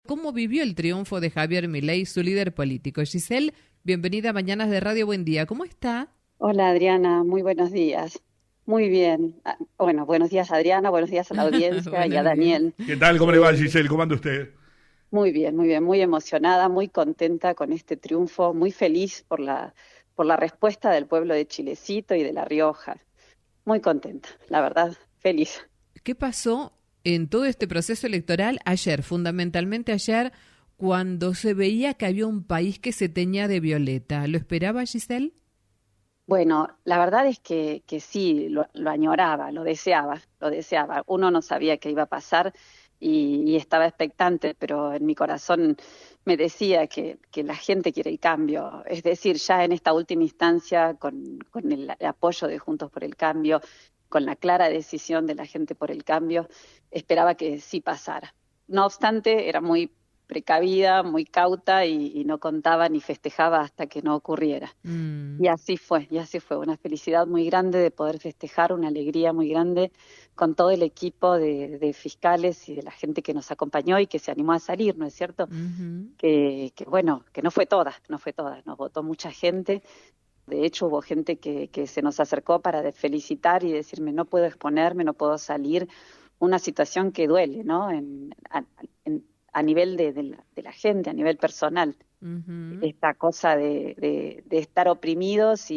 cómo vivió el triunfo de Javier Milei, su líder político. Giselle, bienvenida a Mañanas de Radio Buen Día. ¿Cómo está? Hola Adriana, muy buenos días. Muy bien. Bueno, buenos días Adriana, buenos días a la audiencia y a Buenos días. Daniel. ¿Qué tal? ¿Cómo le va, Eh, Giselle? ¿Cómo anda usted? muy bien, muy emocionada, muy contenta con este triunfo, muy feliz por la respuesta del pueblo de Chilecito y de La Rioja. Muy contenta, la verdad, feliz. ¿Qué pasó en todo este proceso electoral ayer, fundamentalmente ayer, cuando se veía que había un país que se teñía de violeta? ¿Lo esperaba, Giselle? Bueno, la verdad es que sí, lo añoraba, lo deseaba, lo deseaba. Uno no sabía qué iba a pasar y estaba expectante, pero en mi corazón me decía que la gente quiere el cambio. Es decir, ya en esta última instancia, con el apoyo de Juntos por el Cambio, con la clara decisión de la gente por el cambio, esperaba que sí pasara. No obstante, era muy precavida, muy cauta y no contaba ni festejaba hasta que no ocurriera. Mm. Y así fue, una felicidad muy grande de poder festejar, una alegría muy grande con todo el equipo de fiscales y de la gente que nos acompañó y que se animó a salir, ¿no es cierto? Ujú. Bueno, que no fue toda, nos votó mucha gente. De hecho, hubo gente que se nos acercó para felicitar y decirme, no puedo exponerme, no puedo salir, una situación que duele, ¿no? A nivel de la gente, a nivel personal, Ujú. esta cosa de estar oprimidos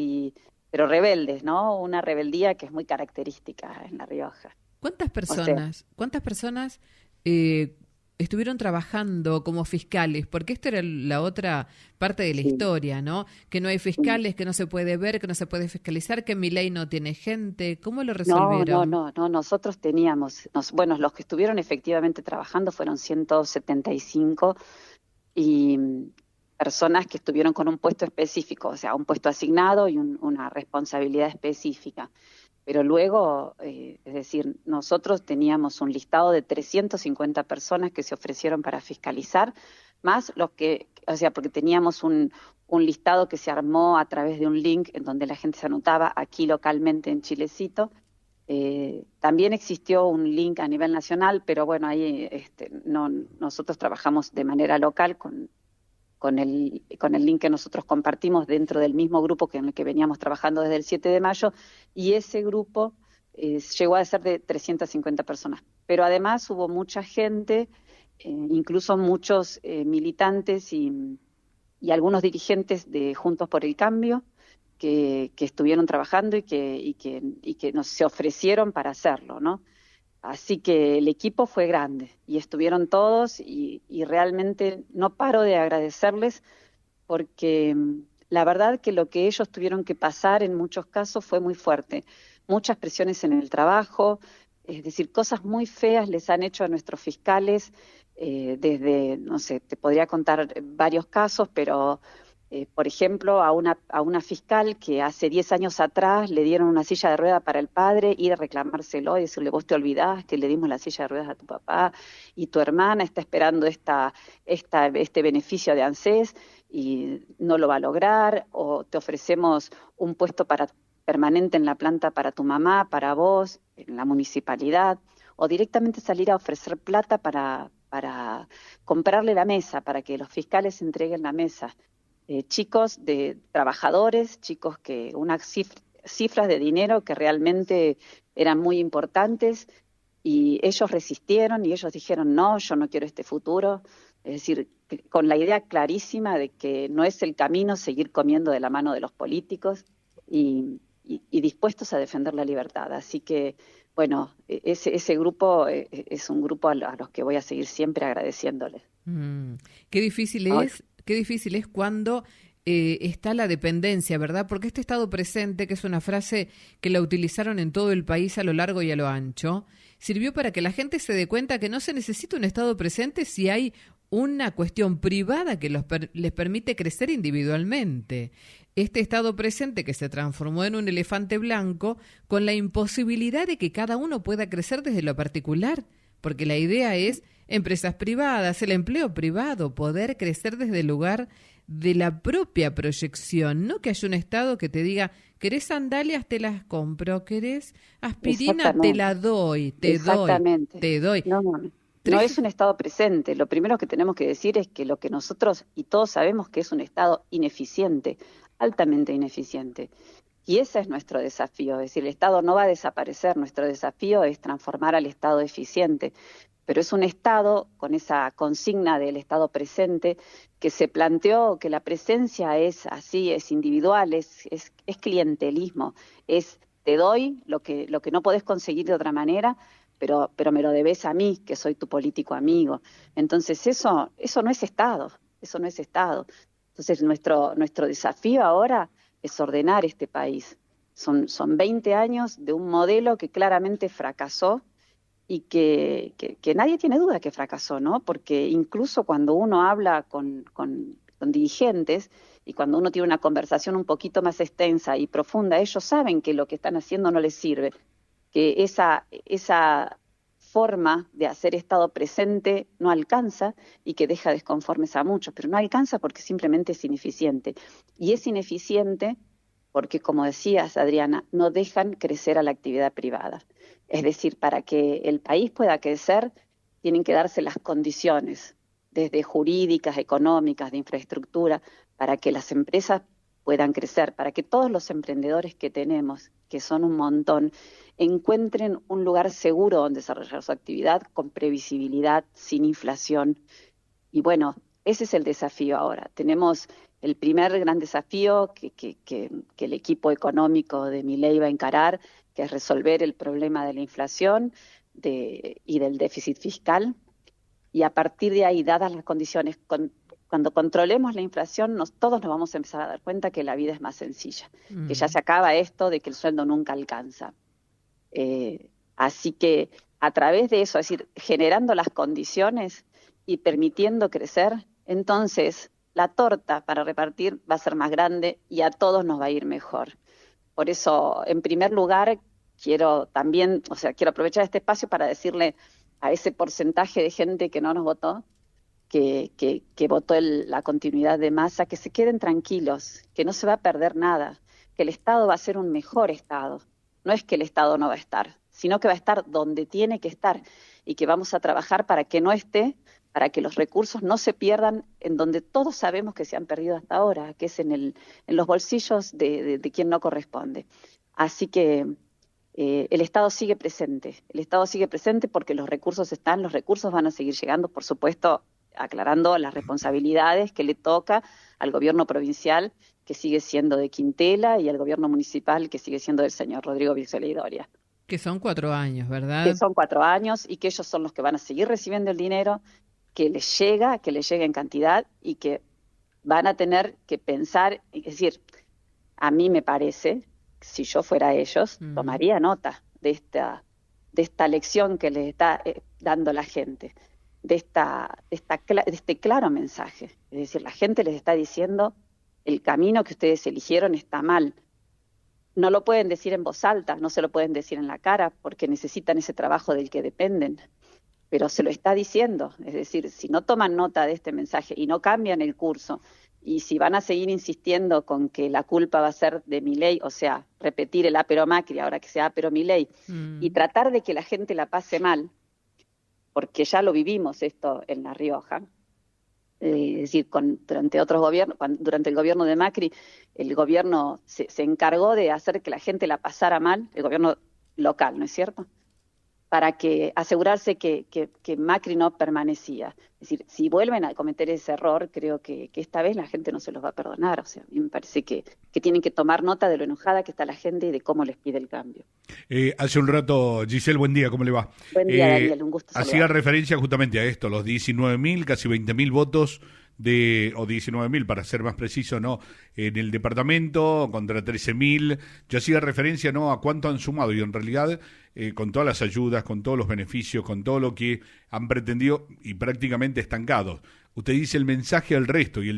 pero rebeldes, ¿no? Una rebeldía que es muy característica en La Rioja. O sea, Cuántas personas eh, estuvieron trabajando como fiscales? Porque esta era la otra parte de la sí, historia, ¿no? Que no hay sí. fiscales, que no se puede ver, que no se puede fiscalizar, que mi ley no tiene gente. ¿Cómo lo resolvieron? No, nosotros teníamos, bueno, los que estuvieron efectivamente trabajando fueron 175 y personas que estuvieron con un puesto específico, o sea, un puesto asignado y una responsabilidad específica. Pero luego, es decir, nosotros teníamos un listado de 350 personas que se ofrecieron para fiscalizar, más los que, o sea, porque teníamos un listado que se armó a través de un link en donde la gente se anotaba aquí localmente en Chilecito. También existió un link a nivel nacional, pero bueno, ahí no, nosotros trabajamos de manera local con el link que nosotros compartimos dentro del mismo grupo que en el que veníamos trabajando desde el 7 de mayo, y ese grupo llegó a ser de 350 personas. Pero además hubo mucha gente, incluso muchos militantes y algunos dirigentes de Juntos por el Cambio, que estuvieron trabajando y que nos se ofrecieron para hacerlo, ¿no? Así que el equipo fue grande y estuvieron todos y realmente no paro de agradecerles porque la verdad que lo que ellos tuvieron que pasar en muchos casos fue muy fuerte. Muchas presiones en el trabajo, es decir, cosas muy feas les han hecho a nuestros fiscales, desde, no sé, te podría contar varios casos, pero por ejemplo, a una fiscal que hace 10 años atrás le dieron una silla de ruedas para el padre, ir a reclamárselo y decirle, vos te olvidás que le dimos la silla de ruedas a tu papá y tu hermana está esperando este beneficio de ANSES y no lo va a lograr, o te ofrecemos un puesto permanente en la planta para tu mamá, para vos, en la municipalidad, o directamente salir a ofrecer plata para comprarle la mesa, para que los fiscales entreguen la mesa. Chicos de trabajadores, chicos que unas cifras de dinero que realmente eran muy importantes y ellos resistieron y ellos dijeron, no, yo no quiero este futuro. Es decir, con la idea clarísima de que no es el camino seguir comiendo de la mano de los políticos y dispuestos a defender la libertad. Así que, bueno, ese grupo es un grupo a los que voy a seguir siempre agradeciéndoles. Mm. Ahora, Qué difícil es cuando está la dependencia, ¿verdad? Porque este estado presente, que es una frase que la utilizaron en todo el país a lo largo y a lo ancho, sirvió para que la gente se dé cuenta que no se necesita un estado presente si hay una cuestión privada que les permite crecer individualmente. Este estado presente que se transformó en un elefante blanco con la imposibilidad de que cada uno pueda crecer desde lo particular, porque la idea es empresas privadas, el empleo privado, poder crecer desde el lugar de la propia proyección, no que haya un Estado que te diga, ¿querés sandalias? Te las compro, ¿querés aspirina? Te exactamente, la doy, te doy, exactamente. te doy. No, no, no. No es un Estado presente. Lo primero que tenemos que decir es que lo que nosotros y todos sabemos que es un Estado ineficiente, altamente ineficiente. Y ese es nuestro desafío. Es decir, el Estado no va a desaparecer. Nuestro desafío es transformar al Estado eficiente. Pero es un Estado con esa consigna del Estado presente que se planteó que la presencia es así, es individual, es clientelismo, es te doy lo que no podés conseguir de otra manera, pero me lo debes a mí, que soy tu político amigo. Entonces eso no es Estado, eso no es Estado. Entonces nuestro desafío ahora es ordenar este país. Son 20 años de un modelo que claramente fracasó y que nadie tiene duda que fracasó, ¿no? Porque incluso cuando uno habla con dirigentes y cuando uno tiene una conversación un poquito más extensa y profunda, ellos saben que lo que están haciendo no les sirve, que esa forma de hacer Estado presente no alcanza y que deja desconformes a muchos, pero no alcanza porque simplemente es ineficiente. Y es ineficiente porque, como decías, Adriana, no dejan crecer a la actividad privada. Es decir, para que el país pueda crecer, tienen que darse las condiciones, desde jurídicas, económicas, de infraestructura, para que las empresas puedan crecer, para que todos los emprendedores que tenemos, que son un montón, encuentren un lugar seguro donde desarrollar su actividad con previsibilidad, sin inflación. Y bueno, ese es el desafío ahora. Tenemos el primer gran desafío que el equipo económico de Milei va a encarar, que es resolver el problema de la inflación y del déficit fiscal. Y a partir de ahí, dadas las condiciones, cuando controlemos la inflación, todos nos vamos a empezar a dar cuenta que la vida es más sencilla, que ya se acaba esto de que el sueldo nunca alcanza. Así que a través de eso, es decir, generando las condiciones y permitiendo crecer, entonces la torta para repartir va a ser más grande y a todos nos va a ir mejor. Por eso, en primer lugar, quiero aprovechar este espacio para decirle a ese porcentaje de gente que no nos votó, que votó la continuidad de Massa, que se queden tranquilos, que no se va a perder nada, que el Estado va a ser un mejor Estado. No es que el Estado no va a estar, sino que va a estar donde tiene que estar y que vamos a trabajar para que no esté, para que los recursos no se pierdan en donde todos sabemos que se han perdido hasta ahora, que es en los bolsillos de quien no corresponde. Así que el Estado sigue presente porque los recursos están, los recursos van a seguir llegando, por supuesto, aclarando las responsabilidades que le toca al gobierno provincial, que sigue siendo de Quintela, y al gobierno municipal, que sigue siendo del señor Rodrigo Virgiley Doria. Que son 4 años, ¿verdad? Que son 4 años y que ellos son los que van a seguir recibiendo el dinero, que les llega en cantidad y que van a tener que pensar, es decir, a mí me parece, si yo fuera ellos, tomaría nota de esta lección que les está dando la gente, de este claro mensaje. Es decir, la gente les está diciendo, el camino que ustedes eligieron está mal. No lo pueden decir en voz alta, no se lo pueden decir en la cara, porque necesitan ese trabajo del que dependen, pero se lo está diciendo. Es decir, si no toman nota de este mensaje y no cambian el curso, y si van a seguir insistiendo con que la culpa va a ser de Milei, o sea, repetir el Apero Macri, ahora que sea Apero Milei, y tratar de que la gente la pase mal, porque ya lo vivimos esto en La Rioja, es decir, durante otros gobiernos, durante el gobierno de Macri, el gobierno se encargó de hacer que la gente la pasara mal, el gobierno local, ¿no es cierto?, para asegurarse que Macri no permanecía. Es decir, si vuelven a cometer ese error, creo que esta vez la gente no se los va a perdonar. O sea, a mí me parece que tienen que tomar nota de lo enojada que está la gente y de cómo les pide el cambio. Hace un rato, Giselle, buen día, ¿cómo le va? Buen día, Daniel, un gusto saludar. Hacía referencia justamente a esto, los 19.000, casi 20.000 votos o 19.000 para ser más preciso, ¿no? En el departamento contra 13.000. Yo hacía referencia, ¿no?, a cuánto han sumado y en realidad con todas las ayudas, con todos los beneficios, con todo lo que han pretendido y prácticamente estancados. Usted dice el mensaje al resto y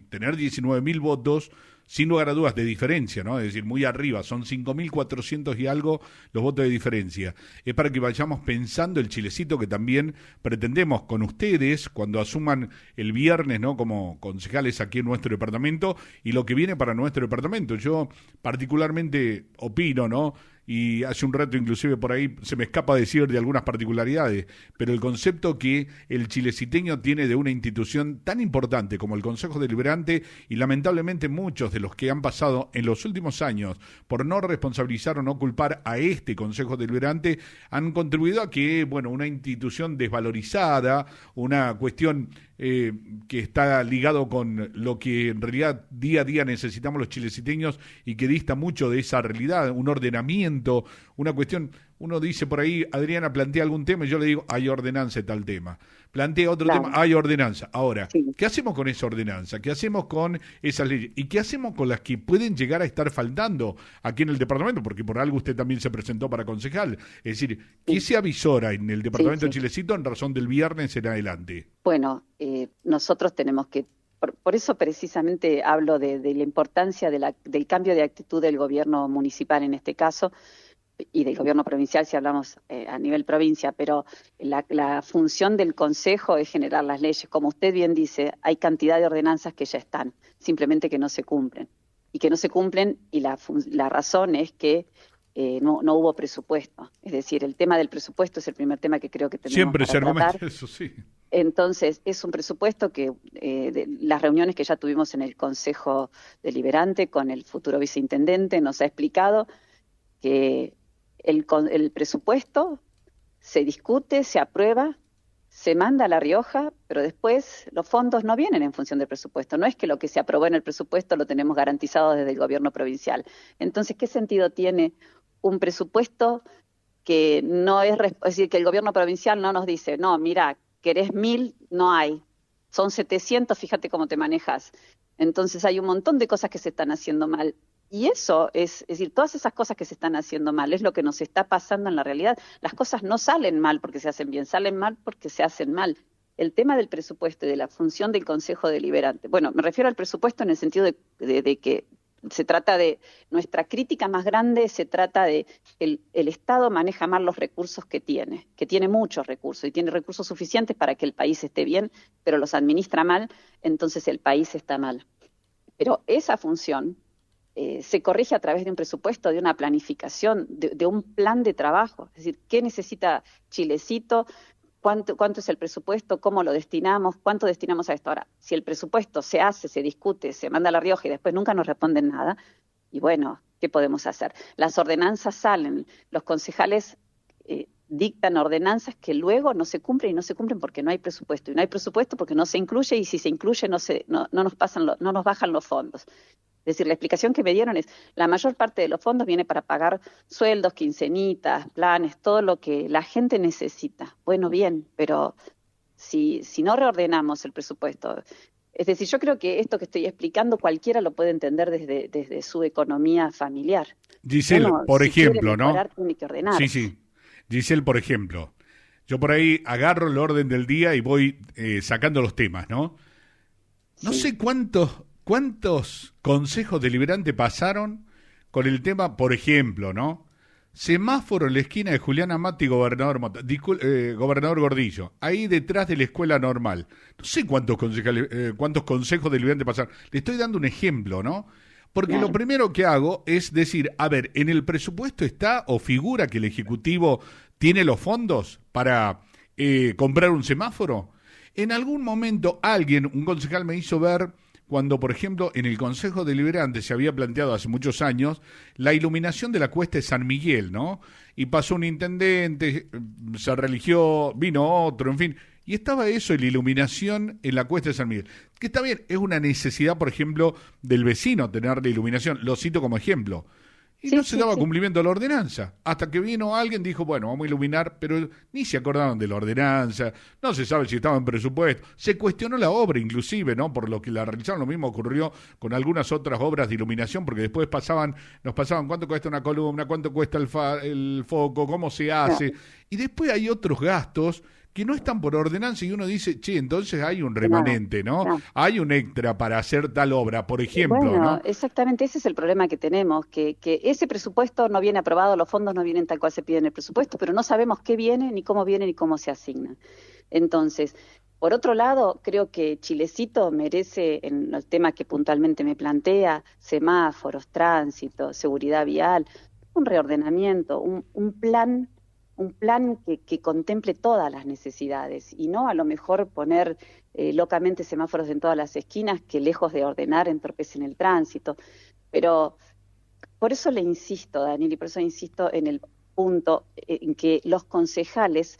tener 19.000 votos sin lugar a dudas de diferencia, ¿no? Es decir, muy arriba, son 5.400 y algo los votos de diferencia. Es para que vayamos pensando el chilecito que también pretendemos con ustedes cuando asuman el viernes, ¿no?, como concejales aquí en nuestro departamento y lo que viene para nuestro departamento. Yo particularmente opino, ¿no?, y hace un rato inclusive por ahí se me escapa decir de algunas particularidades, pero el concepto que el chileciteño tiene de una institución tan importante como el Consejo Deliberante, y lamentablemente muchos de los que han pasado en los últimos años por no responsabilizar o no culpar a este Consejo Deliberante han contribuido a que, bueno, una institución desvalorizada, una cuestión que está ligado con lo que en realidad día a día necesitamos los chileciteños y que dista mucho de esa realidad, un ordenamiento, una cuestión. Uno dice por ahí, Adriana plantea algún tema y yo le digo, hay ordenanza de tal tema. Plantea otro tema, hay ordenanza. Ahora, Sí. ¿qué hacemos con esa ordenanza? ¿Qué hacemos con esas leyes? ¿Y qué hacemos con las que pueden llegar a estar faltando aquí en el departamento? Porque por algo usted también se presentó para concejal. Es decir, ¿qué se avisora en el departamento de Chilecito en razón del viernes en adelante? Bueno, nosotros tenemos que, por eso precisamente hablo de la importancia del cambio de actitud del gobierno municipal en este caso, y del gobierno provincial si hablamos a nivel provincia, pero la función del Consejo es generar las leyes. Como usted bien dice, hay cantidad de ordenanzas que ya están, simplemente que no se cumplen. Y que no se cumplen, y la razón es que no hubo presupuesto. Es decir, el tema del presupuesto es el primer tema que creo que tenemos Siempre se para argumenta tratar. eso, sí. Entonces, es un presupuesto que de las reuniones que ya tuvimos en el Consejo Deliberante con el futuro viceintendente nos ha explicado que el presupuesto se discute, se aprueba, se manda a La Rioja, pero después los fondos no vienen en función del presupuesto. No es que lo que se aprobó en el presupuesto lo tenemos garantizado desde el gobierno provincial. Entonces, ¿qué sentido tiene un presupuesto que no es decir, que el gobierno provincial no nos dice, no, mira, querés 1.000, no hay, son 700, fíjate cómo te manejas? Entonces hay un montón de cosas que se están haciendo mal. Y eso es decir, todas esas cosas que se están haciendo mal es lo que nos está pasando en la realidad. Las cosas no salen mal porque se hacen bien, salen mal porque se hacen mal. El tema del presupuesto y de la función del Consejo Deliberante, bueno, me refiero al presupuesto en el sentido de que se trata de, nuestra crítica más grande se trata de que el Estado maneja mal los recursos que tiene muchos recursos y tiene recursos suficientes para que el país esté bien, pero los administra mal, entonces el país está mal. Pero esa función se corrige a través de un presupuesto, de una planificación, de un plan de trabajo. Es decir, ¿qué necesita Chilecito? ¿Cuánto es el presupuesto? ¿Cómo lo destinamos? ¿Cuánto destinamos a esto? Ahora, si el presupuesto se hace, se discute, se manda a La Rioja y después nunca nos responden nada, y bueno, ¿qué podemos hacer? Las ordenanzas salen, los concejales dictan ordenanzas que luego no se cumplen y no se cumplen porque no hay presupuesto. Y no hay presupuesto porque no se incluye, y si se incluye no nos bajan los fondos. Es decir, la explicación que me dieron es, la mayor parte de los fondos viene para pagar sueldos, quincenitas, planes, todo lo que la gente necesita. Bueno, bien, pero si no reordenamos el presupuesto, es decir, yo creo que esto que estoy explicando cualquiera lo puede entender desde su economía familiar. Giselle, Uno, por si ejemplo, quiere ¿no? mejorar, tiene que ordenar. Sí. Giselle, por ejemplo, yo por ahí agarro el orden del día y voy sacando los temas, ¿no? No sé cuántos consejos deliberantes pasaron con el tema, por ejemplo, ¿no? Semáforo en la esquina de Julián Amati y Gobernador Gordillo, ahí detrás de la escuela normal. No sé cuántos consejos deliberantes pasaron. Le estoy dando un ejemplo, ¿no? Porque lo primero que hago es decir, a ver, ¿en el presupuesto está o figura que el Ejecutivo tiene los fondos para comprar un semáforo? En algún momento un concejal me hizo ver cuando, por ejemplo, en el Consejo Deliberante se había planteado hace muchos años la iluminación de la Cuesta de San Miguel, ¿no? Y pasó un intendente, se religió, vino otro, en fin, y estaba eso, la iluminación en la Cuesta de San Miguel. Que está bien, es una necesidad, por ejemplo, del vecino tener la iluminación, lo cito como ejemplo. Y no se daba cumplimiento a la ordenanza. Hasta que vino alguien, dijo, bueno, vamos a iluminar, pero ni se acordaron de la ordenanza, no se sabe si estaba en presupuesto. Se cuestionó la obra, inclusive, ¿no? Por lo que la realizaron. Lo mismo ocurrió con algunas otras obras de iluminación, porque después nos pasaban cuánto cuesta una columna, cuánto cuesta el foco, cómo se hace. Y después hay otros gastos que no están por ordenanza y uno dice, che, entonces hay un remanente, ¿no? Hay un extra para hacer tal obra, por ejemplo, bueno, ¿no? Exactamente, ese es el problema que tenemos, que ese presupuesto no viene aprobado, los fondos no vienen tal cual se pide en el presupuesto, pero no sabemos qué viene, ni cómo se asignan. Entonces, por otro lado, creo que Chilecito merece, en el tema que puntualmente me plantea, semáforos, tránsito, seguridad vial, un reordenamiento, un plan que contemple todas las necesidades y no a lo mejor poner locamente semáforos en todas las esquinas que lejos de ordenar entorpecen el tránsito. Pero por eso le insisto, Daniel, y por eso insisto en el punto en que los concejales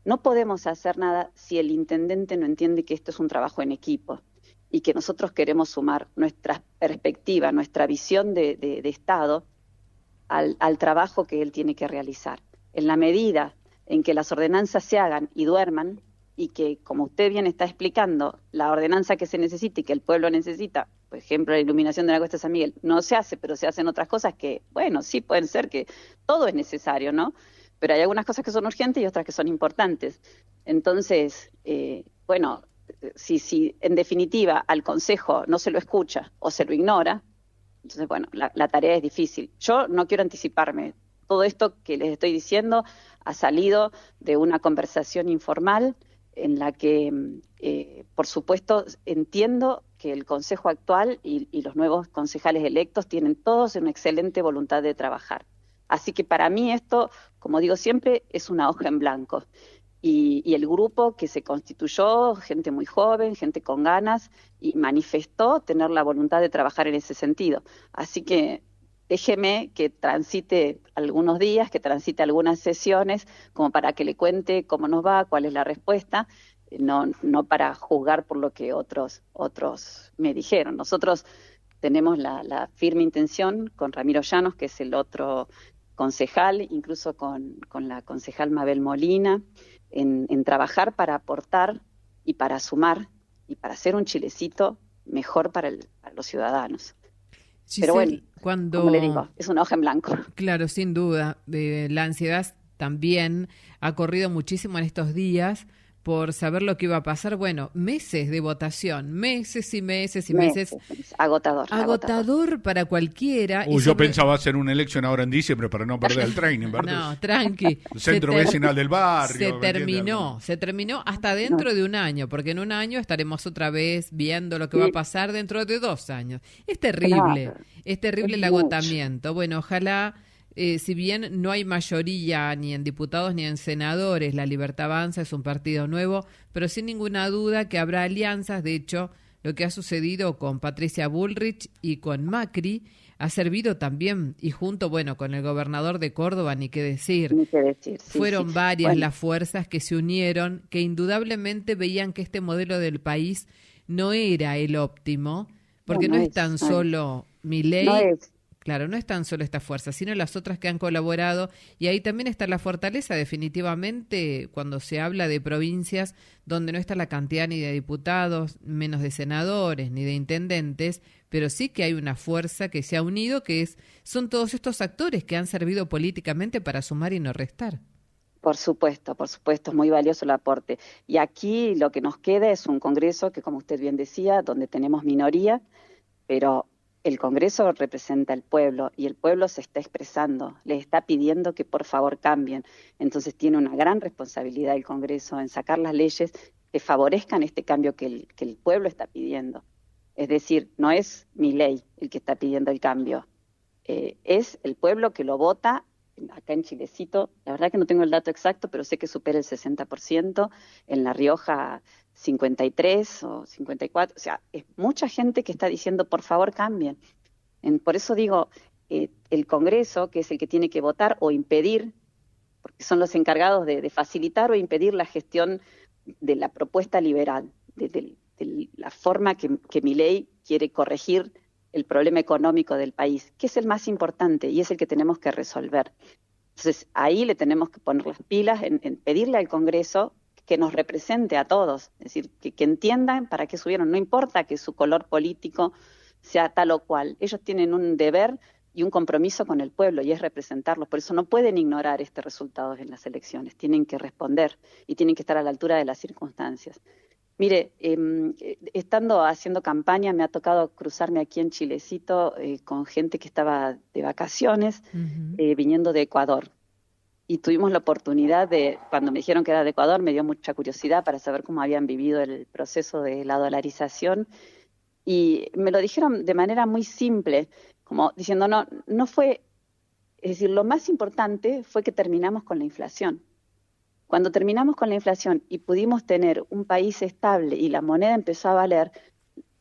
no podemos hacer nada si el intendente no entiende que esto es un trabajo en equipo y que nosotros queremos sumar nuestra perspectiva, nuestra visión de Estado al trabajo que él tiene que realizar. En la medida en que las ordenanzas se hagan y duerman, y que, como usted bien está explicando, la ordenanza que se necesita y que el pueblo necesita, por ejemplo, la iluminación de la Cuesta San Miguel, no se hace, pero se hacen otras cosas que, bueno, sí pueden ser que todo es necesario, ¿no? Pero hay algunas cosas que son urgentes y otras que son importantes. Entonces, bueno, si en definitiva al Consejo no se lo escucha o se lo ignora, entonces, bueno, la tarea es difícil. Yo no quiero anticiparme. Todo esto que les estoy diciendo ha salido de una conversación informal en la que, por supuesto, entiendo que el Consejo actual y los nuevos concejales electos tienen todos una excelente voluntad de trabajar. Así que para mí esto, como digo siempre, es una hoja en blanco. Y el grupo que se constituyó, gente muy joven, gente con ganas, y manifestó tener la voluntad de trabajar en ese sentido. Así que déjeme que transite algunos días, que transite algunas sesiones, como para que le cuente cómo nos va, cuál es la respuesta, no para juzgar por lo que otros me dijeron. Nosotros tenemos la firme intención con Ramiro Llanos, que es el otro concejal, incluso con la concejal Mabel Molina, en trabajar para aportar y para sumar y para hacer un Chilecito mejor para los ciudadanos. Giselle, pero bueno, como le digo, cuando es una hoja en blanco. Claro, sin duda. La ansiedad también ha corrido muchísimo en estos días por saber lo que iba a pasar. Bueno, meses de votación, meses y meses y meses. Agotador para cualquiera. Yo pensaba hacer una elección ahora en diciembre para no perder el training, ¿verdad? No, tranqui. El centro vecinal del barrio. Se terminó hasta dentro de un año, porque en un año estaremos otra vez viendo lo que va a pasar dentro de 2 años. Es terrible, es terrible el agotamiento. Bueno, ojalá... si bien no hay mayoría ni en diputados ni en senadores, La Libertad Avanza es un partido nuevo, pero sin ninguna duda que habrá alianzas. De hecho, lo que ha sucedido con Patricia Bullrich y con Macri ha servido también, y junto, bueno, con el gobernador de Córdoba, ni qué decir. Fueron varias las fuerzas que se unieron, que indudablemente veían que este modelo del país no era el óptimo, porque no es tan solo Milei. Claro, no es tan solo esta fuerza, sino las otras que han colaborado, y ahí también está la fortaleza, definitivamente, cuando se habla de provincias donde no está la cantidad ni de diputados, menos de senadores, ni de intendentes, pero sí que hay una fuerza que se ha unido, son todos estos actores que han servido políticamente para sumar y no restar. Por supuesto, es muy valioso el aporte. Y aquí lo que nos queda es un Congreso que, como usted bien decía, donde tenemos minoría, pero el Congreso representa al pueblo y el pueblo se está expresando, le está pidiendo que por favor cambien. Entonces tiene una gran responsabilidad el Congreso en sacar las leyes que favorezcan este cambio que el pueblo está pidiendo. Es decir, no es Milei el que está pidiendo el cambio, es el pueblo que lo vota. Acá en Chilecito, la verdad que no tengo el dato exacto, pero sé que supera el 60%, en La Rioja 53 o 54, o sea, es mucha gente que está diciendo por favor cambien. Por eso digo, el Congreso, que es el que tiene que votar o impedir, porque son los encargados de facilitar o impedir la gestión de la propuesta liberal, de la forma que Milei quiere corregir el problema económico del país, que es el más importante y es el que tenemos que resolver. Entonces, ahí le tenemos que poner las pilas en pedirle al Congreso que nos represente a todos, es decir, que entiendan para qué subieron, no importa que su color político sea tal o cual, ellos tienen un deber y un compromiso con el pueblo y es representarlos, por eso no pueden ignorar este resultado en las elecciones, tienen que responder y tienen que estar a la altura de las circunstancias. Mire, estando haciendo campaña me ha tocado cruzarme aquí en Chilecito con gente que estaba de vacaciones, viniendo de Ecuador. Y tuvimos la oportunidad cuando me dijeron que era de Ecuador, me dio mucha curiosidad para saber cómo habían vivido el proceso de la dolarización. Y me lo dijeron de manera muy simple, como diciendo, no fue Es decir, lo más importante fue que terminamos con la inflación. Cuando terminamos con la inflación y pudimos tener un país estable y la moneda empezó a valer,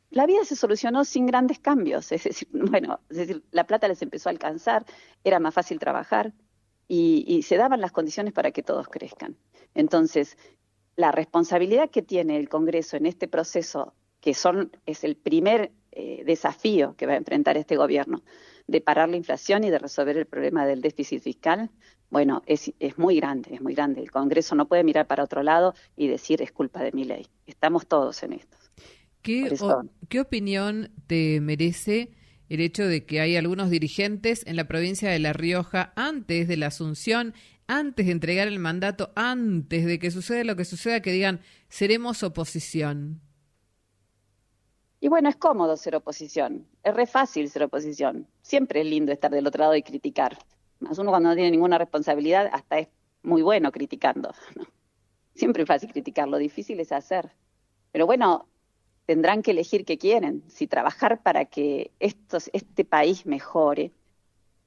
la vida se solucionó sin grandes cambios. Es decir, bueno, es decir, la plata les empezó a alcanzar, era más fácil trabajar y se daban las condiciones para que todos crezcan. Entonces, la responsabilidad que tiene el Congreso en este proceso, es el primer desafío que va a enfrentar este gobierno, de parar la inflación y de resolver el problema del déficit fiscal, bueno, es muy grande, es muy grande. El Congreso no puede mirar para otro lado y decir es culpa de Milei. Estamos todos en esto. ¿Qué opinión te merece el hecho de que hay algunos dirigentes en la provincia de La Rioja, antes de la asunción, antes de entregar el mandato, antes de que suceda lo que suceda, que digan, seremos oposición? Y bueno, es cómodo ser oposición, es re fácil ser oposición. Siempre es lindo estar del otro lado y criticar. Más uno cuando no tiene ninguna responsabilidad, hasta es muy bueno criticando, ¿no? Siempre es fácil criticar, lo difícil es hacer. Pero bueno, tendrán que elegir qué quieren, si trabajar para que este país mejore.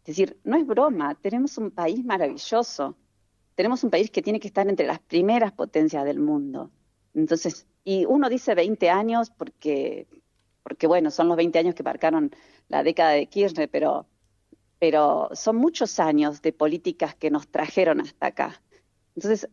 Es decir, no es broma, tenemos un país maravilloso, tenemos un país que tiene que estar entre las primeras potencias del mundo. Entonces, y uno dice 20 años porque bueno, son los 20 años que marcaron la década de Kirchner, pero son muchos años de políticas que nos trajeron hasta acá. Entonces,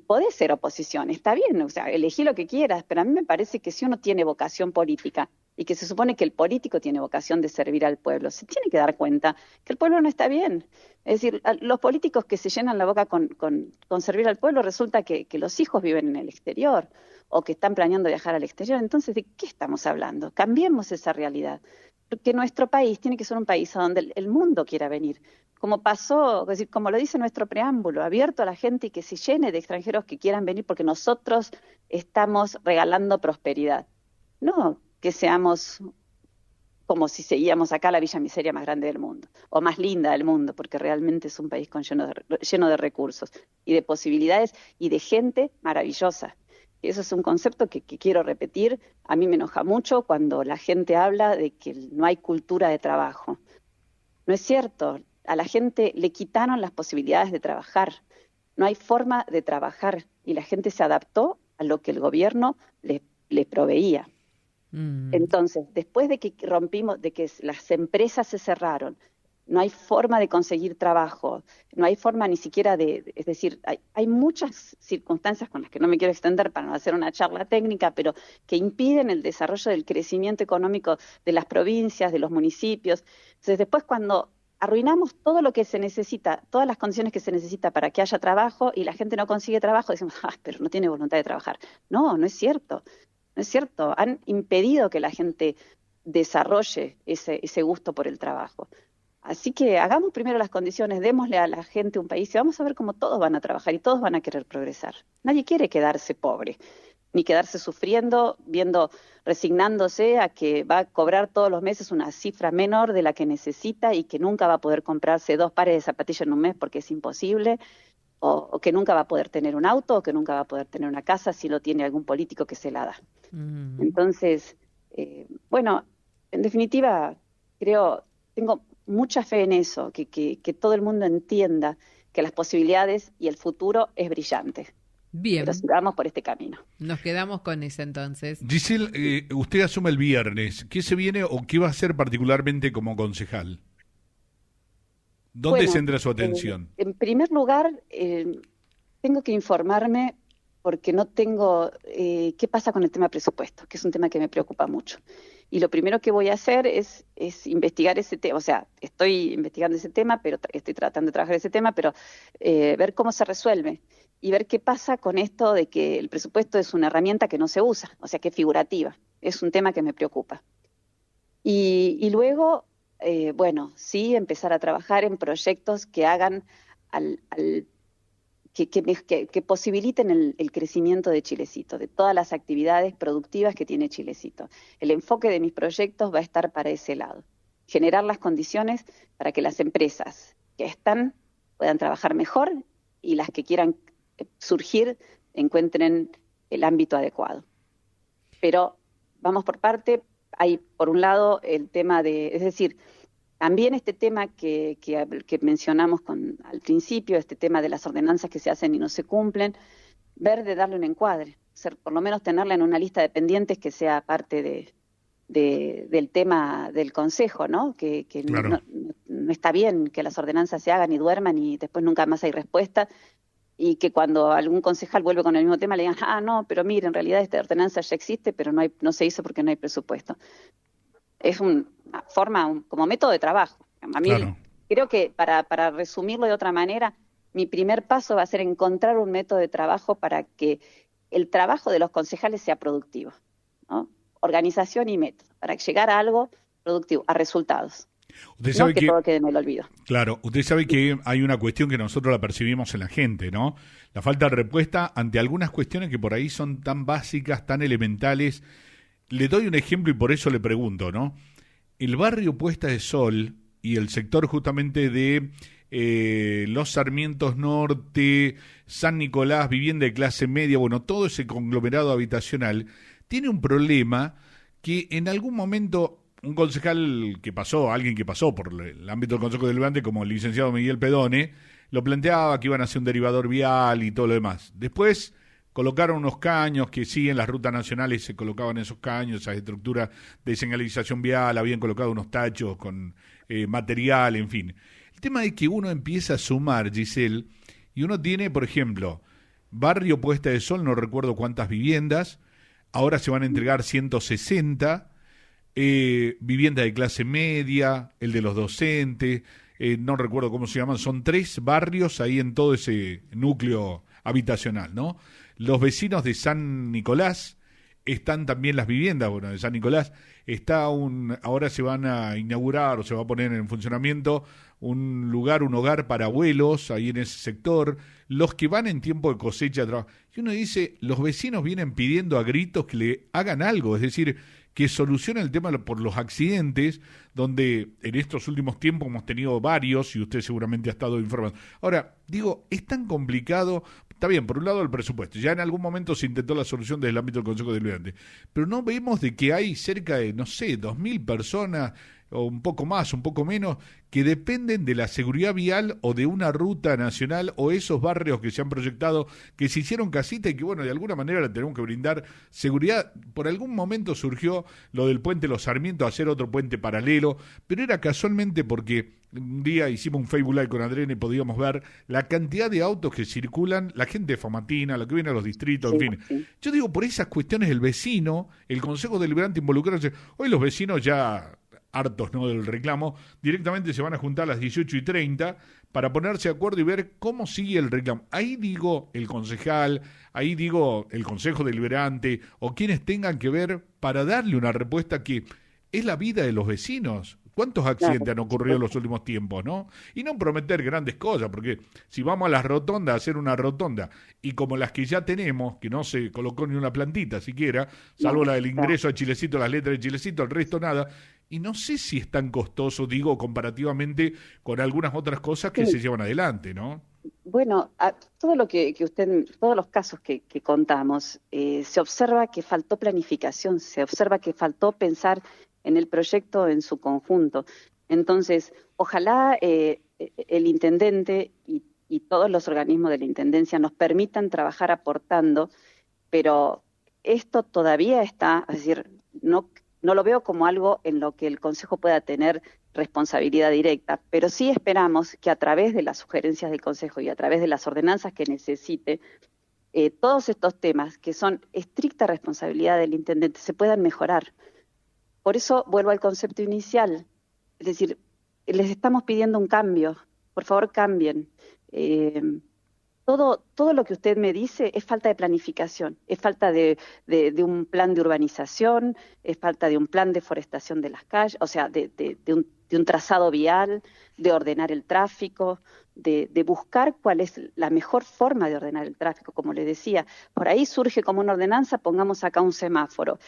podés ser oposición, está bien, o sea, elegí lo que quieras, pero a mí me parece que si uno tiene vocación política y que se supone que el político tiene vocación de servir al pueblo, se tiene que dar cuenta que el pueblo no está bien. Es decir, los políticos que se llenan la boca con servir al pueblo, resulta que los hijos viven en el exterior o que están planeando viajar al exterior. Entonces, ¿de qué estamos hablando? Cambiemos esa realidad, porque nuestro país tiene que ser un país a donde el mundo quiera venir. Como pasó, es decir, como lo dice nuestro preámbulo, abierto a la gente y que se llene de extranjeros que quieran venir porque nosotros estamos regalando prosperidad. No que seamos como si seguíamos acá la villa miseria más grande del mundo, o más linda del mundo, porque realmente es un país lleno de recursos y de posibilidades y de gente maravillosa. Y eso es un concepto que quiero repetir. A mí me enoja mucho cuando la gente habla de que no hay cultura de trabajo. No es cierto. A la gente le quitaron las posibilidades de trabajar. No hay forma de trabajar y la gente se adaptó a lo que el gobierno le proveía. Entonces, después de que rompimos, de que las empresas se cerraron, no hay forma de conseguir trabajo, no hay forma ni siquiera es decir, hay muchas circunstancias con las que no me quiero extender para no hacer una charla técnica, pero que impiden el desarrollo del crecimiento económico de las provincias, de los municipios. Entonces, después cuando arruinamos todo lo que se necesita, todas las condiciones que se necesita para que haya trabajo y la gente no consigue trabajo, decimos, pero no tiene voluntad de trabajar. No, no es cierto. No es cierto, han impedido que la gente desarrolle ese gusto por el trabajo. Así que hagamos primero las condiciones, démosle a la gente un país y vamos a ver cómo todos van a trabajar y todos van a querer progresar. Nadie quiere quedarse pobre, ni quedarse sufriendo, resignándose a que va a cobrar todos los meses una cifra menor de la que necesita y que nunca va a poder comprarse 2 pares de zapatillas en un mes porque es imposible. O que nunca va a poder tener un auto, o que nunca va a poder tener una casa si lo tiene algún político que se la da. Entonces, bueno, en definitiva, tengo mucha fe en eso, que todo el mundo entienda que las posibilidades y el futuro es brillante. Bien. Pero sigamos por este camino. Nos quedamos con eso entonces. Giselle, usted asume el viernes. ¿Qué se viene o qué va a hacer particularmente como concejal? ¿Dónde centra su atención? En primer lugar, tengo que informarme porque no tengo qué pasa con el tema presupuesto, que es un tema que me preocupa mucho. Y lo primero que voy a hacer es investigar ese tema, o sea, estoy investigando ese tema, pero estoy tratando de trabajar ese tema, pero ver cómo se resuelve y ver qué pasa con esto de que el presupuesto es una herramienta que no se usa, o sea, que es figurativa. Es un tema que me preocupa. Y luego... bueno, sí, empezar a trabajar en proyectos que hagan que posibiliten el crecimiento de Chilecito, de todas las actividades productivas que tiene Chilecito. El enfoque de mis proyectos va a estar para ese lado, generar las condiciones para que las empresas que están puedan trabajar mejor y las que quieran surgir encuentren el ámbito adecuado. Pero vamos por parte. Hay, por un lado, el tema es decir, También este tema que mencionamos al principio, este tema de las ordenanzas que se hacen y no se cumplen, ver de darle un encuadre, por lo menos tenerla en una lista de pendientes que sea parte del tema del Consejo, ¿no? Que Claro. no está bien que las ordenanzas se hagan y duerman y después nunca más hay respuesta, y que cuando algún concejal vuelve con el mismo tema le digan, no, pero mire, en realidad esta ordenanza ya existe, pero no se hizo porque no hay presupuesto. Es una forma, como método de trabajo. A mí Claro. creo que para resumirlo de otra manera, mi primer paso va a ser encontrar un método de trabajo para que el trabajo de los concejales sea productivo, ¿no? Organización y método, para llegar a algo productivo, a resultados. Usted No sabe que todo quede en el olvido. claro, usted sabe que hay una cuestión que nosotros la percibimos en la gente, ¿no? La falta de respuesta ante algunas cuestiones que por ahí son tan básicas, tan elementales. Le doy un ejemplo y por eso le pregunto, ¿no? El barrio Puesta de Sol y el sector justamente de Los Sarmientos Norte, San Nicolás, vivienda de clase media, bueno, todo ese conglomerado habitacional, tiene un problema que en algún momento un concejal que pasó, alguien que pasó por el ámbito del Consejo Deliberante, como el licenciado Miguel Pedone, lo planteaba que iban a hacer un derivador vial y todo lo demás. Después colocaron unos caños que sí, en las rutas nacionales se colocaban esos caños, esas estructuras de señalización vial, habían colocado unos tachos con material, en fin. El tema es que uno empieza a sumar, Giselle, y uno tiene, por ejemplo, barrio Puesta de Sol, no recuerdo cuántas viviendas, ahora se van a entregar 160, vivienda de clase media, el de los docentes, no recuerdo cómo se llaman, son 3 barrios ahí en todo ese núcleo habitacional, ¿no? Los vecinos de San Nicolás, están también las viviendas, bueno, de San Nicolás, ahora se van a inaugurar o se va a poner en funcionamiento un hogar para abuelos ahí en ese sector, los que van en tiempo de cosecha, y uno dice, los vecinos vienen pidiendo a gritos que le hagan algo, es decir, que solucione el tema por los accidentes, donde en estos últimos tiempos hemos tenido varios, y usted seguramente ha estado informado. Ahora, digo, es tan complicado, está bien, por un lado el presupuesto, ya en algún momento se intentó la solución desde el ámbito del Consejo Deliberante, pero no vemos de que hay cerca de, no sé, 2.000 personas, o un poco más, un poco menos, que dependen de la seguridad vial o de una ruta nacional o esos barrios que se han proyectado, que se hicieron casita y que, bueno, de alguna manera le tenemos que brindar seguridad. Por algún momento surgió lo del puente Los Sarmientos, hacer otro puente paralelo, pero era casualmente porque un día hicimos un Facebook Live con Adriana y podíamos ver la cantidad de autos que circulan, la gente de Famatina, la que viene a los distritos, en fin. Sí. Yo digo, por esas cuestiones el vecino, el Consejo Deliberante involucrarse, hoy los vecinos ya hartos, ¿no?, del reclamo, directamente se van a juntar a las 18:30 para ponerse de acuerdo y ver cómo sigue el reclamo. Ahí digo el concejal, ahí digo el Consejo Deliberante o quienes tengan que ver para darle una respuesta que es la vida de los vecinos. ¿Cuántos accidentes han ocurrido en los últimos tiempos, no? Y no prometer grandes cosas, porque si vamos a las rotondas a hacer una rotonda, y como las que ya tenemos, que no se colocó ni una plantita siquiera, salvo la del ingreso a Chilecito, las letras de Chilecito, el resto nada, y no sé si es tan costoso, digo, comparativamente con algunas otras cosas que se llevan adelante, ¿no? Bueno, todo lo que todos los casos que contamos, se observa que faltó planificación, se observa que faltó pensar en el proyecto en su conjunto. Entonces, ojalá el intendente y todos los organismos de la intendencia nos permitan trabajar aportando, pero esto todavía está, es decir, no lo veo como algo en lo que el Consejo pueda tener responsabilidad directa, pero sí esperamos que a través de las sugerencias del Consejo y a través de las ordenanzas que necesite, todos estos temas que son estricta responsabilidad del intendente se puedan mejorar. Por eso vuelvo al concepto inicial, es decir, les estamos pidiendo un cambio, por favor cambien. Todo lo que usted me dice es falta de planificación, es falta de un plan de urbanización, es falta de un plan de forestación de las calles, o sea, de un trazado vial, de ordenar el tráfico, de buscar cuál es la mejor forma de ordenar el tráfico, como le decía. Por ahí surge como una ordenanza, pongamos acá un semáforo.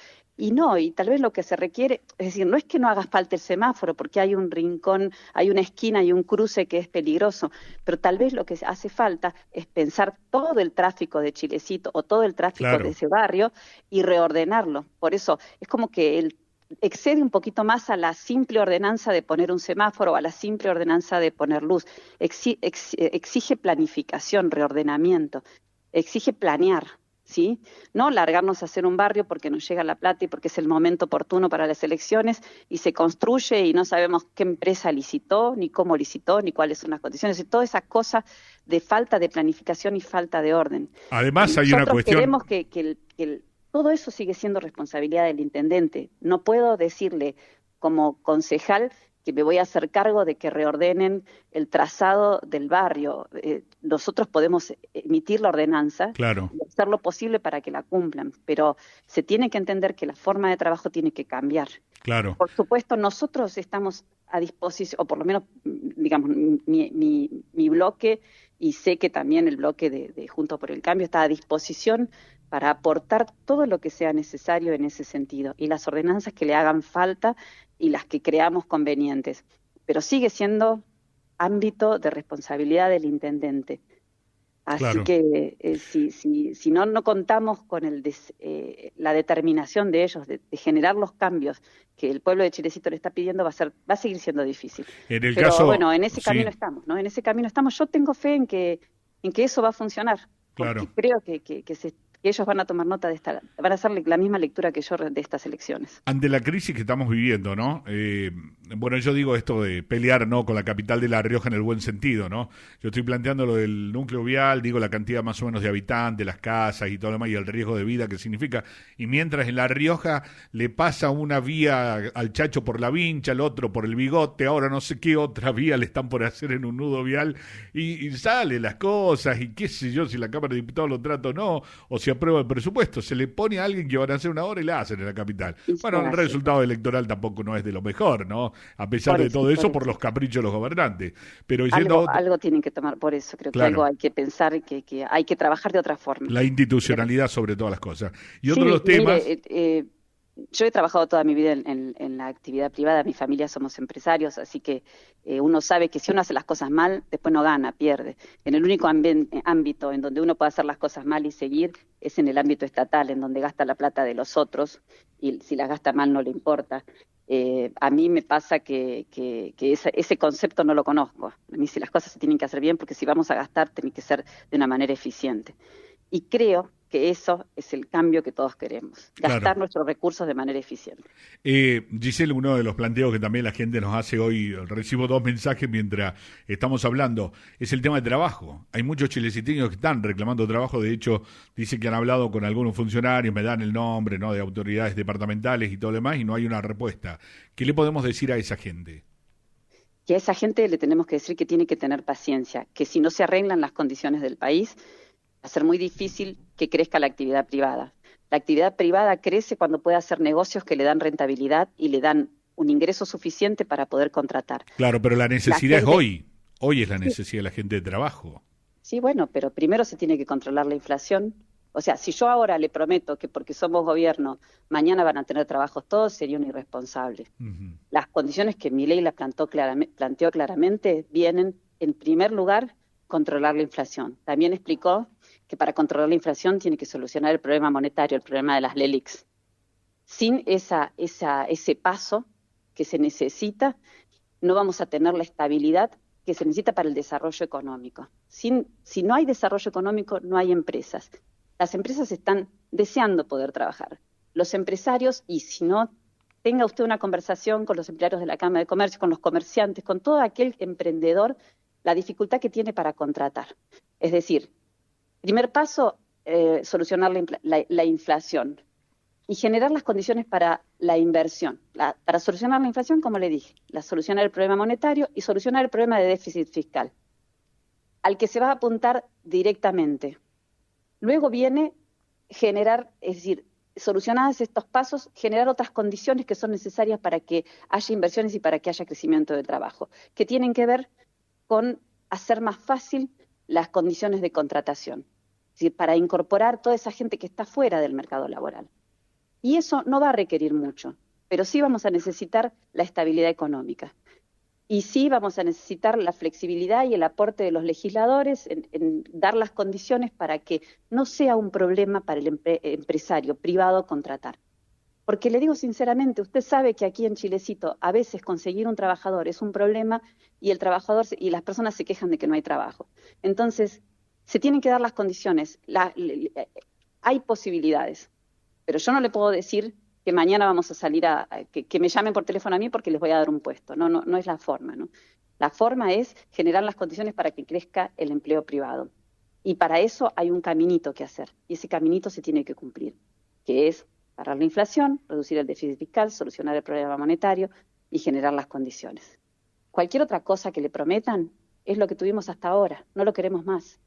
Y tal vez lo que se requiere, es decir, no es que no haga falta el semáforo, porque hay un rincón, hay una esquina y un cruce que es peligroso, pero tal vez lo que hace falta es pensar todo el tráfico de Chilecito o todo el tráfico de ese barrio y reordenarlo. Por eso es como que excede un poquito más a la simple ordenanza de poner un semáforo, a la simple ordenanza de poner luz. Exige planificación, reordenamiento, exige planear, ¿sí? No largarnos a hacer un barrio porque nos llega la plata y porque es el momento oportuno para las elecciones y se construye y no sabemos qué empresa licitó, ni cómo licitó, ni cuáles son las condiciones, y toda esa cosa de falta de planificación y falta de orden. Además, hay una Nosotros cuestión. queremos que todo eso sigue siendo responsabilidad del intendente. No puedo decirle como concejal que me voy a hacer cargo de que reordenen el trazado del barrio. Nosotros podemos emitir la ordenanza Claro. y hacer lo posible para que la cumplan, pero se tiene que entender que la forma de trabajo tiene que cambiar. Claro. Por supuesto, nosotros estamos a disposición, o por lo menos, digamos, mi bloque, y sé que también el bloque de Juntos por el Cambio está a disposición para aportar todo lo que sea necesario en ese sentido, y las ordenanzas que le hagan falta y las que creamos convenientes. Pero sigue siendo ámbito de responsabilidad del intendente. Así Claro. que si no contamos con la determinación de ellos de generar los cambios que el pueblo de Chilecito le está pidiendo, va a seguir siendo difícil. En el Pero caso, bueno, en ese sí, camino estamos, ¿no? En ese camino estamos. Yo tengo fe en que eso va a funcionar, porque claro. creo que ellos van a tomar nota van a hacer la misma lectura que yo de estas elecciones. Ante la crisis que estamos viviendo, ¿no? Bueno, yo digo esto de pelear, ¿no?, con la capital de La Rioja en el buen sentido, ¿no? Yo estoy planteando lo del núcleo vial, digo la cantidad más o menos de habitantes, las casas y todo lo demás, y el riesgo de vida que significa. Y mientras en La Rioja le pasa una vía al Chacho por la Vincha, al otro por el Bigote, ahora no sé qué otra vía le están por hacer en un nudo vial, y sale las cosas, y qué sé yo, si la Cámara de Diputados lo trata o no, o si aprueba el presupuesto, se le pone a alguien que van a hacer una hora y la hacen en la capital. Bueno, el resultado electoral tampoco no es de lo mejor, ¿no? A pesar de todo eso, por los caprichos de los gobernantes. Pero algo tienen que tomar, por eso creo que algo hay que pensar, que hay que trabajar de otra forma. La institucionalidad sobre todas las cosas. Y otro de los temas... Yo he trabajado toda mi vida en la actividad privada, mi familia somos empresarios, así que uno sabe que si uno hace las cosas mal, después no gana, pierde. En el único ámbito en donde uno puede hacer las cosas mal y seguir es en el ámbito estatal, en donde gasta la plata de los otros, y si las gasta mal no le importa. A mí me pasa que ese concepto no lo conozco. A mí si las cosas se tienen que hacer bien, porque si vamos a gastar, tiene que ser de una manera eficiente. Y creo que eso es el cambio que todos queremos, gastar nuestros recursos de manera eficiente. Giselle, uno de los planteos que también la gente nos hace hoy, recibo 2 mensajes mientras estamos hablando, es el tema de trabajo. Hay muchos chilecitinos que están reclamando trabajo, de hecho, dice que han hablado con algunos funcionarios, me dan el nombre, ¿no?, de autoridades departamentales y todo lo demás, y no hay una respuesta. ¿Qué le podemos decir a esa gente? Que a esa gente le tenemos que decir que tiene que tener paciencia, que si no se arreglan las condiciones del país, va a ser muy difícil que crezca la actividad privada. La actividad privada crece cuando puede hacer negocios que le dan rentabilidad y le dan un ingreso suficiente para poder contratar. Claro, pero la necesidad es hoy. Hoy es la necesidad de la gente de trabajo. Sí, bueno, pero primero se tiene que controlar la inflación. O sea, si yo ahora le prometo que porque somos gobierno mañana van a tener trabajos todos, sería un irresponsable. Las condiciones que Milei las planteó claramente vienen, en primer lugar, controlar la inflación. También explicó que para controlar la inflación tiene que solucionar el problema monetario, el problema de las LELIQs. Sin ese paso que se necesita, no vamos a tener la estabilidad que se necesita para el desarrollo económico. Si no hay desarrollo económico, no hay empresas. Las empresas están deseando poder trabajar. Los empresarios, y si no, tenga usted una conversación con los empleados de la Cámara de Comercio, con los comerciantes, con todo aquel emprendedor, la dificultad que tiene para contratar. Es decir, primer paso, solucionar la inflación y generar las condiciones para la inversión. Para solucionar la inflación, como le dije, solucionar el problema monetario y solucionar el problema de déficit fiscal, al que se va a apuntar directamente. Luego viene generar, es decir, solucionados estos pasos, generar otras condiciones que son necesarias para que haya inversiones y para que haya crecimiento del trabajo, que tienen que ver con hacer más fácil las condiciones de contratación, es decir, para incorporar toda esa gente que está fuera del mercado laboral. Y eso no va a requerir mucho, pero sí vamos a necesitar la estabilidad económica. Y sí vamos a necesitar la flexibilidad y el aporte de los legisladores en dar las condiciones para que no sea un problema para el empresario privado contratar. Porque le digo sinceramente, usted sabe que aquí en Chilecito a veces conseguir un trabajador es un problema y el trabajador y las personas se quejan de que no hay trabajo. Entonces, se tienen que dar las condiciones. Hay posibilidades, pero yo no le puedo decir que mañana vamos a salir que me llamen por teléfono a mí porque les voy a dar un puesto. No es la forma, ¿no? La forma es generar las condiciones para que crezca el empleo privado. Y para eso hay un caminito que hacer, y ese caminito se tiene que cumplir, que es parar la inflación, reducir el déficit fiscal, solucionar el problema monetario y generar las condiciones. Cualquier otra cosa que le prometan es lo que tuvimos hasta ahora, no lo queremos más.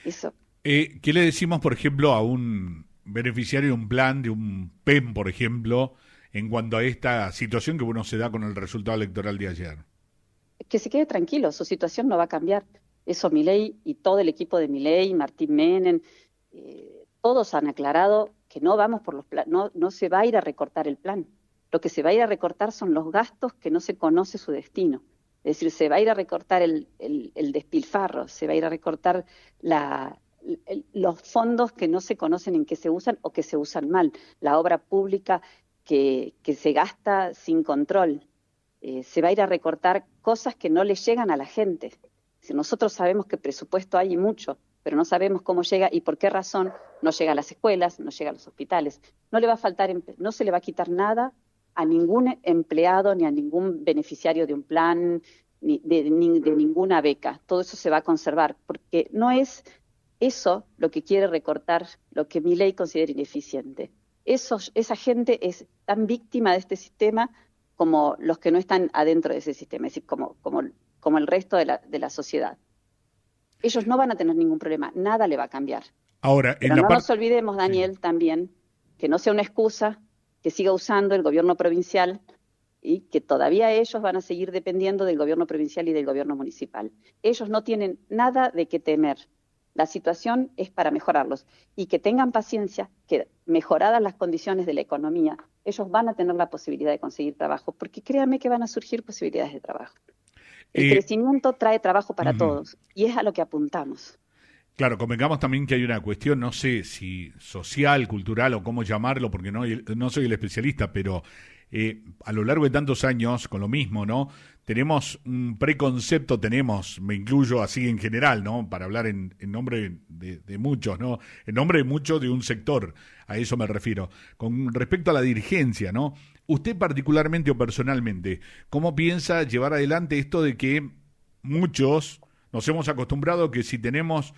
Eso. ¿Qué le decimos, por ejemplo, a un beneficiario de un plan, de un PEM, por ejemplo, en cuanto a esta situación que uno se da con el resultado electoral de ayer? Que se quede tranquilo, su situación no va a cambiar. Eso Milei y todo el equipo de Milei, Martín Menem, todos han aclarado que no vamos por los planes, no se va a ir a recortar el plan. Lo que se va a ir a recortar son los gastos que no se conoce su destino. Es decir, se va a ir a recortar el despilfarro, se va a ir a recortar los fondos que no se conocen en qué se usan o que se usan mal, la obra pública que se gasta sin control. Se va a ir a recortar cosas que no le llegan a la gente. Si nosotros sabemos que presupuesto hay y mucho, pero no sabemos cómo llega y por qué razón no llega a las escuelas, no llega a los hospitales. No le va a faltar, no se le va a quitar nada a ningún empleado ni a ningún beneficiario de un plan, ni de ninguna beca. Todo eso se va a conservar, porque no es eso lo que quiere recortar, lo que Milei considera ineficiente. Esa gente es tan víctima de este sistema como los que no están adentro de ese sistema, es decir, como el resto de la sociedad. Ellos no van a tener ningún problema, nada le va a cambiar. Ahora, pero no nos olvidemos, Daniel, también, que no sea una excusa que siga usando el gobierno provincial y que todavía ellos van a seguir dependiendo del gobierno provincial y del gobierno municipal. Ellos no tienen nada de qué temer. La situación es para mejorarlos y que tengan paciencia, que mejoradas las condiciones de la economía, ellos van a tener la posibilidad de conseguir trabajo, porque créanme que van a surgir posibilidades de trabajo. El crecimiento trae trabajo para todos y es a lo que apuntamos. Claro, convengamos también que hay una cuestión, no sé si social, cultural o cómo llamarlo, porque no soy el especialista, pero a lo largo de tantos años, con lo mismo, ¿no? Tenemos un preconcepto, me incluyo así en general, ¿no? Para hablar en nombre de muchos, ¿no? En nombre de muchos de un sector, a eso me refiero. Con respecto a la dirigencia, ¿no? Usted particularmente o personalmente, ¿cómo piensa llevar adelante esto de que muchos nos hemos acostumbrado que si estamos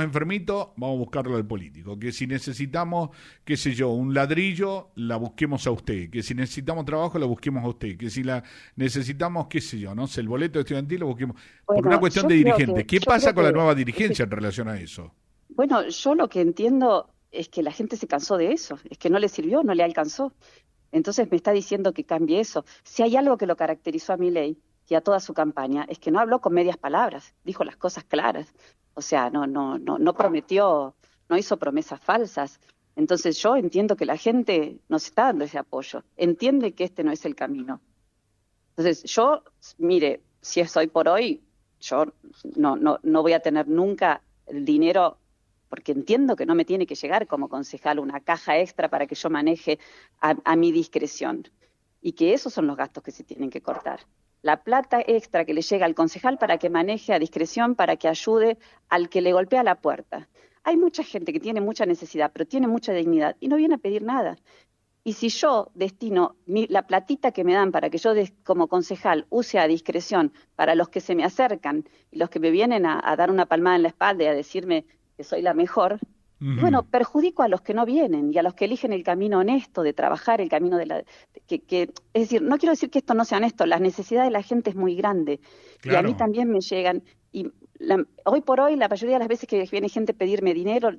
enfermitos, vamos a buscarlo al político, que si necesitamos, qué sé yo, un ladrillo, la busquemos a usted, que si necesitamos trabajo, la busquemos a usted, que si la necesitamos, qué sé yo, no sé, el boleto estudiantil lo busquemos, por una cuestión de dirigente. ¿Qué pasa con la nueva dirigencia en relación a eso? Bueno, yo lo que entiendo es que la gente se cansó de eso, es que no le sirvió, no le alcanzó. Entonces me está diciendo que cambie eso. Si hay algo que lo caracterizó a Milei y a toda su campaña, es que no habló con medias palabras, dijo las cosas claras. O sea, no prometió, no hizo promesas falsas. Entonces yo entiendo que la gente nos está dando ese apoyo, entiende que este no es el camino. Entonces yo, mire, si es hoy por hoy, yo no voy a tener nunca el dinero, porque entiendo que no me tiene que llegar como concejal una caja extra para que yo maneje a mi discreción. Y que esos son los gastos que se tienen que cortar. La plata extra que le llega al concejal para que maneje a discreción, para que ayude al que le golpea la puerta. Hay mucha gente que tiene mucha necesidad, pero tiene mucha dignidad y no viene a pedir nada. Y si yo destino la platita que me dan para que yo como concejal use a discreción para los que se me acercan y los que me vienen a dar una palmada en la espalda y a decirme que soy la mejor, bueno, perjudico a los que no vienen y a los que eligen el camino honesto de trabajar, el camino es decir, no quiero decir que esto no sea honesto, la necesidad de la gente es muy grande. Claro. Y a mí también me llegan, y hoy por hoy la mayoría de las veces que viene gente a pedirme dinero,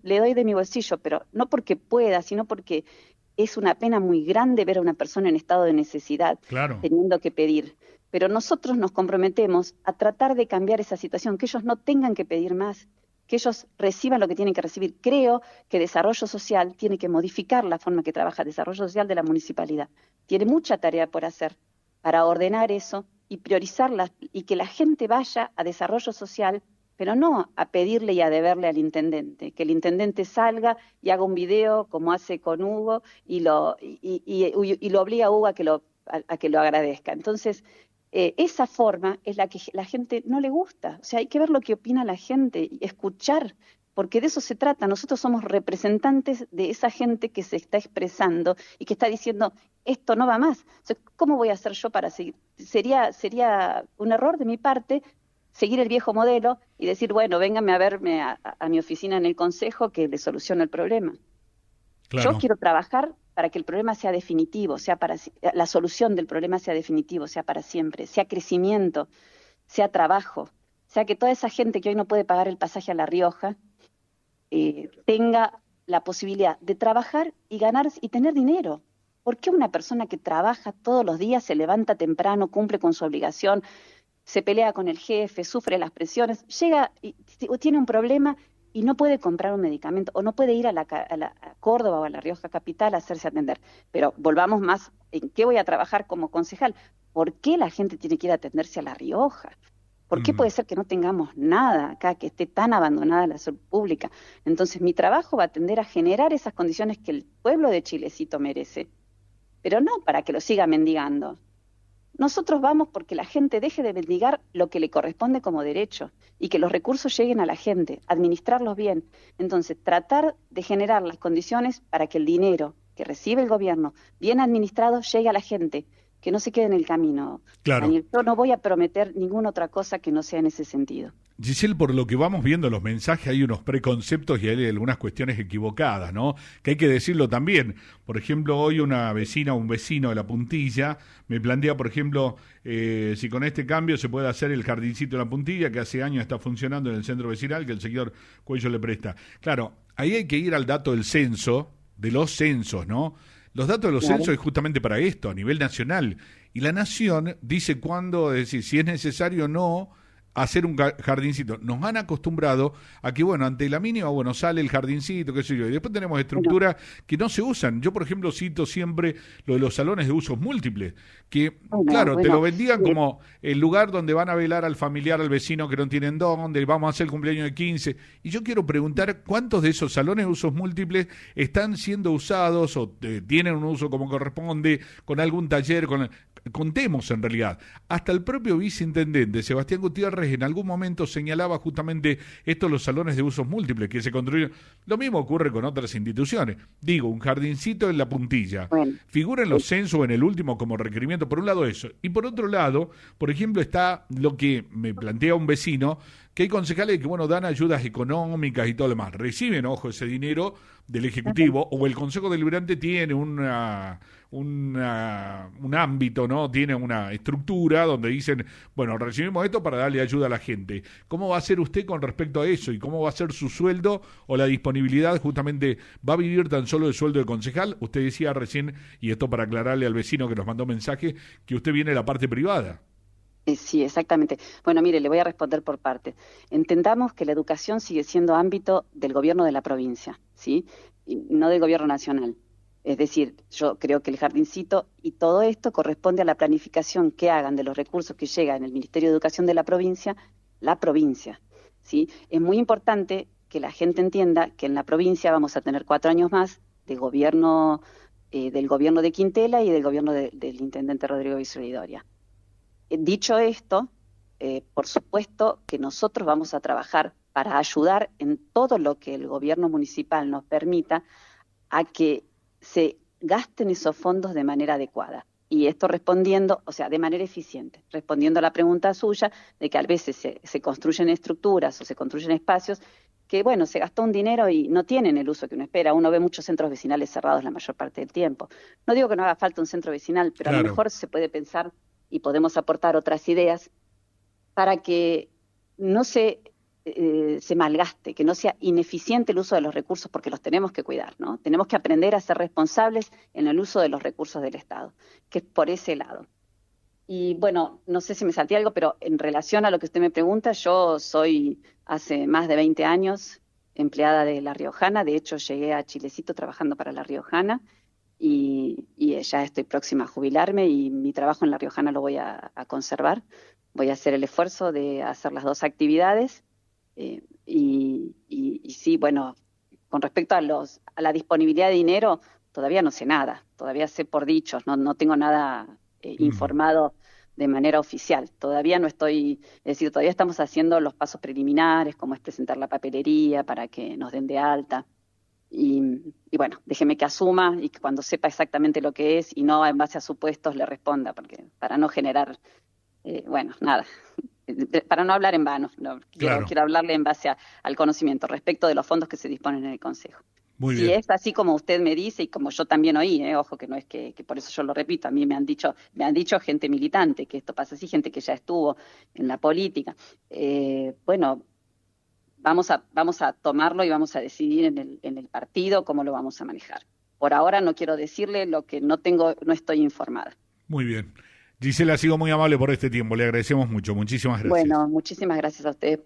le doy de mi bolsillo, pero no porque pueda, sino porque es una pena muy grande ver a una persona en estado de necesidad, claro, teniendo que pedir. Pero nosotros nos comprometemos a tratar de cambiar esa situación, que ellos no tengan que pedir más, que ellos reciban lo que tienen que recibir. Creo que Desarrollo Social tiene que modificar la forma que trabaja Desarrollo Social de la municipalidad. Tiene mucha tarea por hacer para ordenar eso y priorizarla y que la gente vaya a Desarrollo Social pero no a pedirle y a deberle al intendente, que el intendente salga y haga un video como hace con Hugo y lo obliga a Hugo a que lo agradezca. Entonces, esa forma es la que la gente no le gusta. O sea, hay que ver lo que opina la gente y escuchar, porque de eso se trata. Nosotros somos representantes de esa gente que se está expresando y que está diciendo, esto no va más. O sea, ¿cómo voy a hacer yo para seguir? Sería un error de mi parte seguir el viejo modelo y decir, bueno, vénganme a verme a mi oficina en el consejo que le soluciona el problema. Claro. Yo quiero trabajar para que el problema sea definitivo, la solución del problema sea definitivo, sea para siempre, sea crecimiento, sea trabajo, sea que toda esa gente que hoy no puede pagar el pasaje a La Rioja tenga la posibilidad de trabajar y ganar y tener dinero. ¿Por qué una persona que trabaja todos los días, se levanta temprano, cumple con su obligación, se pelea con el jefe, sufre las presiones, llega y tiene un problema y no puede comprar un medicamento o no puede ir a Córdoba o a La Rioja capital a hacerse atender? Pero volvamos más, ¿en qué voy a trabajar como concejal? ¿Por qué la gente tiene que ir a atenderse a La Rioja? ¿Por qué puede ser que no tengamos nada acá, que esté tan abandonada la salud pública? Entonces mi trabajo va a tender a generar esas condiciones que el pueblo de Chilecito merece, pero no para que lo siga mendigando. Nosotros vamos porque la gente deje de mendigar lo que le corresponde como derecho y que los recursos lleguen a la gente, administrarlos bien. Entonces, tratar de generar las condiciones para que el dinero que recibe el gobierno, bien administrado, llegue a la gente, que no se quede en el camino. Claro. Daniel, yo no voy a prometer ninguna otra cosa que no sea en ese sentido. Giselle, por lo que vamos viendo en los mensajes hay unos preconceptos y hay algunas cuestiones equivocadas, ¿no? Que hay que decirlo también. Por ejemplo, hoy una vecina o un vecino de La Puntilla me plantea, por ejemplo, si con este cambio se puede hacer el jardincito de La Puntilla, que hace años está funcionando en el centro vecinal, que el señor Cuello le presta. Claro, ahí hay que ir al dato del censo, de los censos, ¿no? Los datos de los censos es justamente para esto, a nivel nacional. Y la nación dice cuándo, es decir, si es necesario o no hacer un jardincito. Nos han acostumbrado a que, bueno, ante la mínima, bueno, sale el jardincito, qué sé yo, y después tenemos estructuras que no se usan. Yo, por ejemplo, cito siempre lo de los salones de usos múltiples, que, claro, te lo vendían como el lugar donde van a velar al familiar, al vecino que no tienen dónde, vamos a hacer el cumpleaños de 15. Y yo quiero preguntar cuántos de esos salones de usos múltiples están siendo usados o tienen un uso como corresponde, con algún taller, contemos en realidad. Hasta el propio viceintendente, Sebastián Gutiérrez, en algún momento señalaba justamente estos los salones de usos múltiples que se construyen. Lo mismo ocurre con otras instituciones. Digo, un jardincito en La Puntilla. Figura en los censos en el último como requerimiento, por un lado eso. Y por otro lado, por ejemplo, está lo que me plantea un vecino, que hay concejales que, bueno, dan ayudas económicas y todo lo demás. Reciben, ojo, ese dinero del Ejecutivo, o el Consejo Deliberante tiene un ámbito, ¿no? Tiene una estructura donde dicen, bueno, recibimos esto para darle ayuda a la gente. ¿Cómo va a ser usted con respecto a eso? ¿Y cómo va a ser su sueldo o la disponibilidad? Justamente, ¿va a vivir tan solo del sueldo de concejal? Usted decía recién, y esto para aclararle al vecino que nos mandó mensaje, que usted viene de la parte privada. Sí, exactamente. Bueno, mire, le voy a responder por partes. Entendamos que la educación sigue siendo ámbito del gobierno de la provincia, ¿sí? Y no del gobierno nacional. Es decir, yo creo que el jardincito y todo esto corresponde a la planificación que hagan de los recursos que llegan en el Ministerio de Educación de la provincia, ¿sí? Es muy importante que la gente entienda que en la provincia vamos a tener 4 años más de gobierno, del gobierno de Quintela y del gobierno del intendente Rodrigo Visoria. Dicho esto, por supuesto que nosotros vamos a trabajar para ayudar en todo lo que el gobierno municipal nos permita a que se gasten esos fondos de manera adecuada. Y esto respondiendo, o sea, de manera eficiente, respondiendo a la pregunta suya de que a veces se construyen estructuras o se construyen espacios que, bueno, se gastó un dinero y no tienen el uso que uno espera. Uno ve muchos centros vecinales cerrados la mayor parte del tiempo. No digo que no haga falta un centro vecinal, pero claro, a lo mejor se puede pensar y podemos aportar otras ideas para que no se malgaste, que no sea ineficiente el uso de los recursos, porque los tenemos que cuidar, ¿no? Tenemos que aprender a ser responsables en el uso de los recursos del Estado, que es por ese lado. Y bueno, no sé si me salté algo, pero en relación a lo que usted me pregunta, yo soy hace más de 20 años empleada de La Riojana. De hecho llegué a Chilecito trabajando para La Riojana, y ya estoy próxima a jubilarme y mi trabajo en La Riojana lo voy a conservar. Voy a hacer el esfuerzo de hacer las 2 actividades Y sí, bueno, con respecto a la disponibilidad de dinero, todavía no sé nada, todavía sé por dichos, no tengo nada informado de manera oficial. Todavía no estoy, es decir, todavía estamos haciendo los pasos preliminares, como es presentar la papelería para que nos den de alta. Y bueno, déjeme que asuma y que cuando sepa exactamente lo que es y no en base a supuestos le responda, porque para no generar, bueno, nada, para no hablar en vano, Claro, quiero hablarle en base al conocimiento respecto de los fondos que se disponen en el Consejo. muy Si bien. es así como usted me dice y como yo también oí, ojo que no es que por eso yo lo repito, a mí me han dicho gente militante que esto pasa así, gente que ya estuvo en la política. Bueno, vamos a tomarlo y vamos a decidir en el partido cómo lo vamos a manejar. Por ahora no quiero decirle lo que no estoy informada. Muy bien. Gisela, ha sido muy amable por este tiempo. Le agradecemos mucho. Muchísimas gracias. Bueno, muchísimas gracias a ustedes